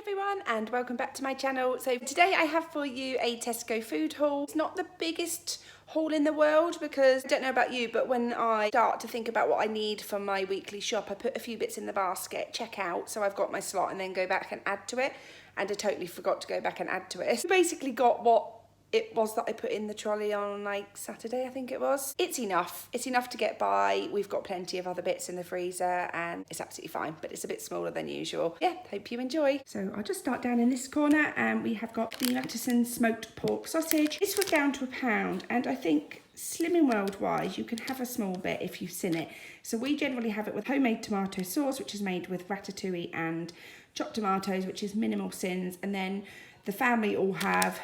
Everyone, and welcome back to my channel. So today I have for you a Tesco Food Haul. It's not the biggest haul in the world because I don't know about you, but when I start to think about what I need for my weekly shop, I put a few bits in the basket, check out, so I've got my slot, and then go back and add to it. And I totally forgot to go back and add to it. So basically got what it was that I put in the trolley on like Saturday, I think it was. It's enough to get by. We've got plenty of other bits in the freezer and it's absolutely fine, but it's a bit smaller than usual. Yeah, hope you enjoy. So I'll just start down in this corner and we have got the Matteson smoked pork sausage. This was down to £1 and I think Slimming World wise, you can have a small bit if you've seen it. So we generally have it with homemade tomato sauce, which is made with ratatouille and chopped tomatoes, which is minimal sins. And then the family all have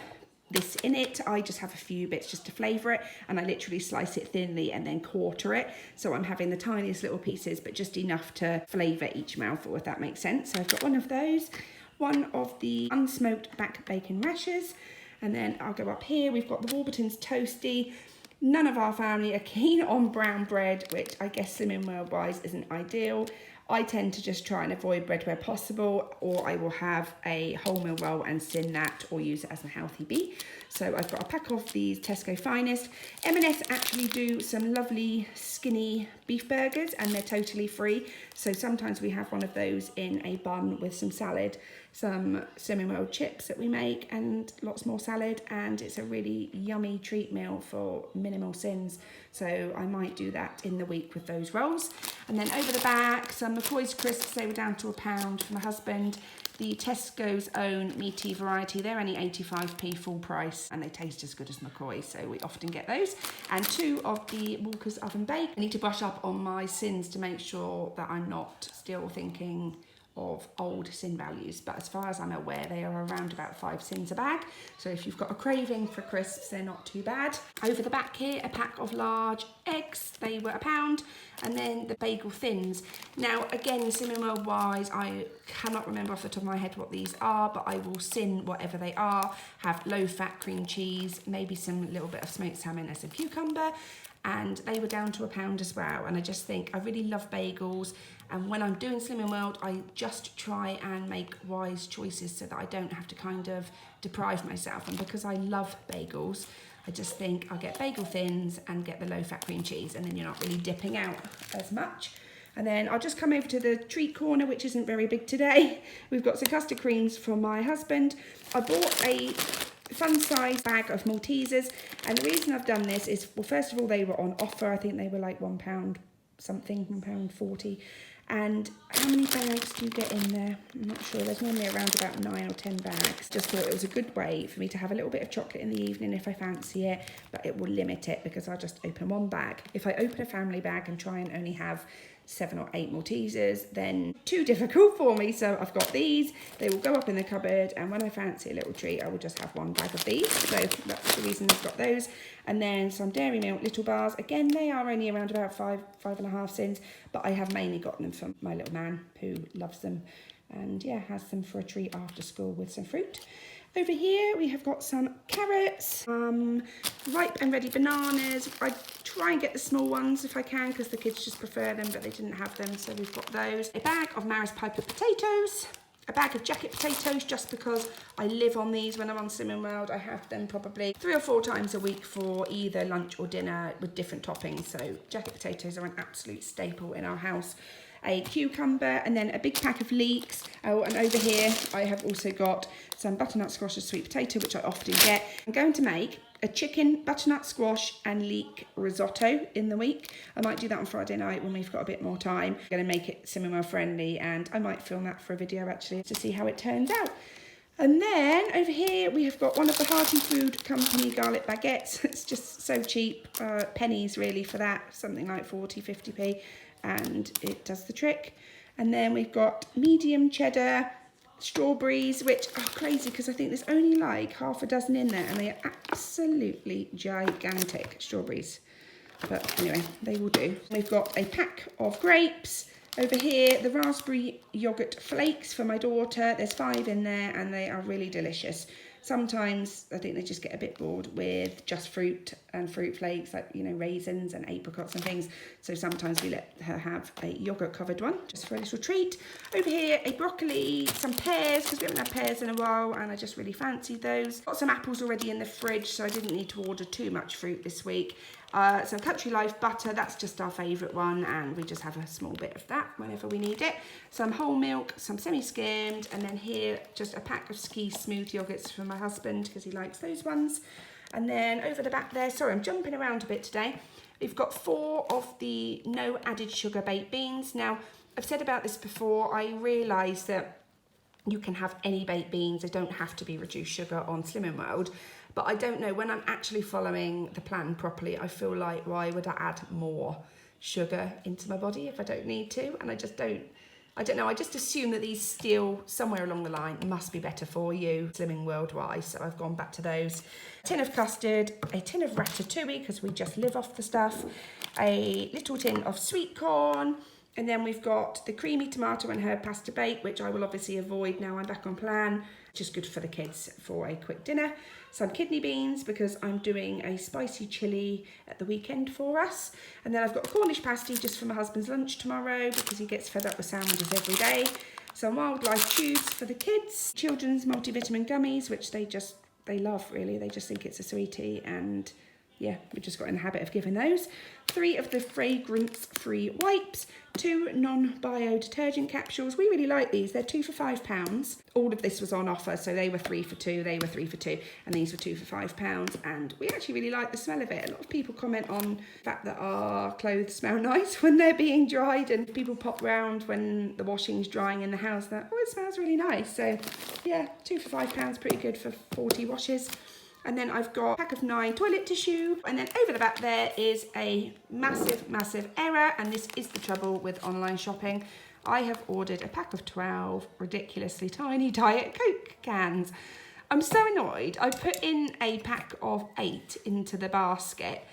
this in it. I just have a few bits just to flavour it, and I literally slice it thinly and then quarter it. So I'm having the tiniest little pieces, but just enough to flavour each mouthful, if that makes sense. So I've got one of those, one of the unsmoked back bacon rashers, and then I'll go up here. We've got the Warburton's Toasty. None of our family are keen on brown bread, which I guess Slimming World wise isn't ideal. I tend to just try and avoid bread where possible, or I will have a wholemeal roll and sin that, or use it as a healthy bee. So I've got a pack of these Tesco Finest. M&S actually do some lovely skinny beef burgers and they're totally free. So sometimes we have one of those in a bun with some salad, some Slimming World chips that we make and lots more salad, and it's a really yummy treat meal for minimal sins. So I might do that in the week with those rolls. And then over the back, some McCoy's crisps, they were down to £1 for my husband. The Tesco's own meaty variety, they're only 85p full price and they taste as good as McCoy, so we often get those. And 2 of the Walker's Oven Bake. I need to brush up on my sins to make sure that I'm not still thinking of old sin values, but as far as I'm aware they are around about 5 sins a bag, so if you've got a craving for crisps they're not too bad. Over the back here, a pack of large eggs, they were £1, and then the bagel thins. Now again, Slimming World wise, I cannot remember off the top of my head what these are, but I will sin whatever they are. Have low fat cream cheese, maybe some little bit of smoked salmon and some cucumber, and they were down to £1 as well. And I just think I really love bagels, and when I'm doing Slimming World I just try and make wise choices so that I don't have to kind of deprive myself. And because I love bagels, I just think I'll get bagel thins and get the low fat cream cheese, and then you're not really dipping out as much. And then I'll just come over to the treat corner, which isn't very big today. We've got some custard creams from my husband. I bought a fun size bag of Maltesers, and the reason I've done this is, well, first of all, they were on offer. I think they were like £1 something, £1.40. And how many bags do you get in there? I'm not sure. There's normally around about 9 or 10 bags. Just thought it was a good way for me to have a little bit of chocolate in the evening if I fancy it, but it will limit it because I'll just open one bag. If I open a family bag and try and only have 7 or 8 Maltesers, then too difficult for me. So I've got these, they will go up in the cupboard, and when I fancy a little treat I will just have one bag of these. So that's the reason I've got those. And then some Dairy Milk little bars, again they are only around about 5.5 cents, but I have mainly got them for my little man who loves them and yeah, has them for a treat after school with some fruit. Over here we have got some carrots, ripe and ready bananas. I try and get the small ones if I can because the kids just prefer them, but they didn't have them, so we've got those. A bag of Maris Piper potatoes, a bag of jacket potatoes just because I live on these when I'm on Slimming World. I have them probably 3 or 4 times a week for either lunch or dinner with different toppings, so jacket potatoes are an absolute staple in our house. A cucumber, and then a big pack of leeks. Oh, and over here I have also got some butternut squash and sweet potato, which I often get. I'm going to make a chicken, butternut squash and leek risotto in the week. I might do that on Friday night when we've got a bit more time. I'm going to make it Slimming World friendly, and I might film that for a video actually to see how it turns out. And then over here we have got one of the Hearty Food Company garlic baguettes. It's just so cheap, pennies really for that, something like 40, 50p. And it does the trick. And then we've got medium cheddar strawberries, which are crazy because I think there's only like half a dozen in there, and they are absolutely gigantic strawberries, but anyway, they will do. We've got a pack of grapes. Over here, the raspberry yogurt flakes for my daughter. There's 5 in there and they are really delicious. Sometimes I think they just get a bit bored with just fruit and fruit flakes, like, you know, raisins and apricots and things. So sometimes we let her have a yogurt covered one just for a little treat. Over here, a broccoli, some pears, because we haven't had pears in a while and I just really fancied those. Got some apples already in the fridge, so I didn't need to order too much fruit this week. Some Country Life butter, that's just our favourite one, and we just have a small bit of that whenever we need it. Some whole milk, some semi-skimmed, and then here just a pack of Ski Smooth yogurts for my husband because he likes those ones. And then over the back there, sorry, I'm jumping around a bit today. We've got 4 of the no added sugar baked beans. Now, I've said about this before, I realise that you can have any baked beans. They don't have to be reduced sugar on Slimming World. But I don't know, when I'm actually following the plan properly, I feel like, why would I add more sugar into my body if I don't need to? And I don't know, I just assume that these still, somewhere along the line, must be better for you, Slimming World-wise. So I've gone back to those. A tin of custard, a tin of ratatouille, because we just live off the stuff, a little tin of sweet corn, and then we've got the creamy tomato and herb pasta bake, which I will obviously avoid now I'm back on plan. Just good for the kids for a quick dinner. Some kidney beans because I'm doing a spicy chilli at the weekend for us. And then I've got a Cornish pasty just for my husband's lunch tomorrow because he gets fed up with sandwiches every day. Some wildlife tubes for the kids. Children's multivitamin gummies, which they love really. They just think it's a sweetie, and yeah, we just got in the habit of giving those. 3 of the fragrance-free wipes, 2 non-bio detergent capsules. We really like these. They're 2 for £5. All of this was on offer, so they were 3 for 2, they were 3 for 2, and these were 2 for £5. And we actually really like the smell of it. A lot of people comment on the fact that our clothes smell nice when they're being dried, and people pop round when the washing's drying in the house that, oh, it smells really nice. So yeah, 2 for £5, pretty good for 40 washes. And then I've got a pack of 9 toilet tissue. And then over the back there is a massive error. And this is the trouble with online shopping. I have ordered a pack of 12 ridiculously tiny Diet Coke cans. I'm so annoyed. I put in a pack of 8 into the basket.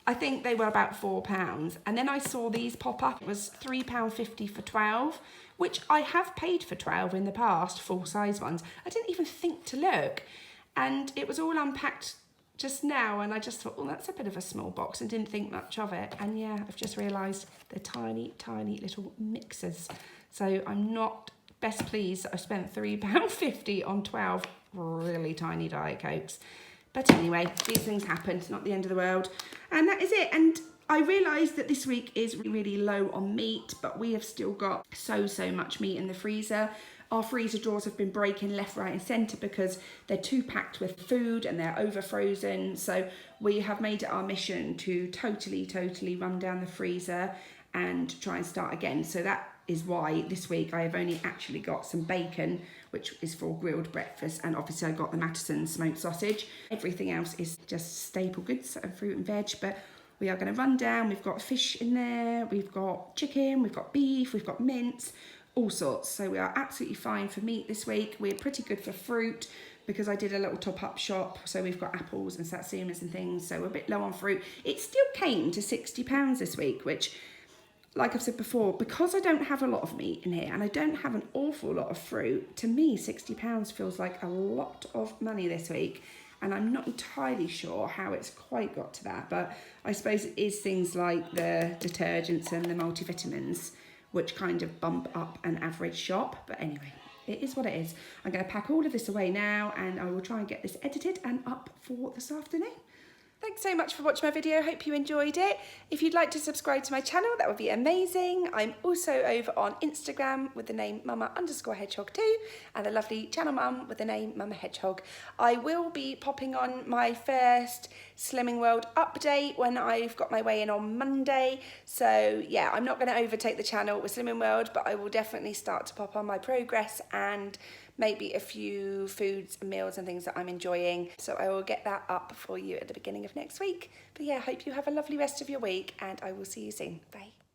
I think they were about £4. And then I saw these pop up. It was £3.50 for 12, which I have paid for 12 in the past, full size ones. I didn't even think to look. And it was all unpacked just now, and I just thought, oh, that's a bit of a small box, and didn't think much of it. And yeah, I've just realised they're tiny little mixers. So I'm not best pleased that I spent £3.50 on 12 really tiny Diet Cokes. But anyway, these things happen. It's not the end of the world. And that is it. And I realised that this week is really low on meat, but we have still got so much meat in the freezer. Our freezer drawers have been breaking left, right and centre because they're too packed with food and they're over frozen. So we have made it our mission to totally run down the freezer and try and start again. So that is why this week I have only actually got some bacon, which is for grilled breakfast, and obviously I got the Matteson smoked sausage. Everything else is just staple goods and fruit and veg, but we are going to run down. We've got fish in there, we've got chicken, we've got beef, we've got mince, all sorts. So we are absolutely fine for meat this week. We're pretty good for fruit because I did a little top-up shop. So we've got apples and satsumas and things. So we're a bit low on fruit. It still came to £60 this week, which, like I've said before, because I don't have a lot of meat in here and I don't have an awful lot of fruit, to me £60 feels like a lot of money this week. And I'm not entirely sure how it's quite got to that, but I suppose it is things like the detergents and the multivitamins which kind of bump up an average shop. But anyway, it is what it is. I'm going to pack all of this away now, and I will try and get this edited and up for this afternoon. Thanks so much for watching my video. Hope you enjoyed it. If you'd like to subscribe to my channel, that would be amazing. I'm also over on Instagram with the name Mumma_Hedgehog2 and the lovely Channel Mum with the name Mumma Hedgehog. I will be popping on my first Slimming World update when I've got my way in on Monday. So yeah, I'm not going to overtake the channel with Slimming World, but I will definitely start to pop on my progress and maybe a few foods and meals and things that I'm enjoying. So I will get that up for you at the beginning of next week. But yeah, I hope you have a lovely rest of your week, and I will see you soon. Bye.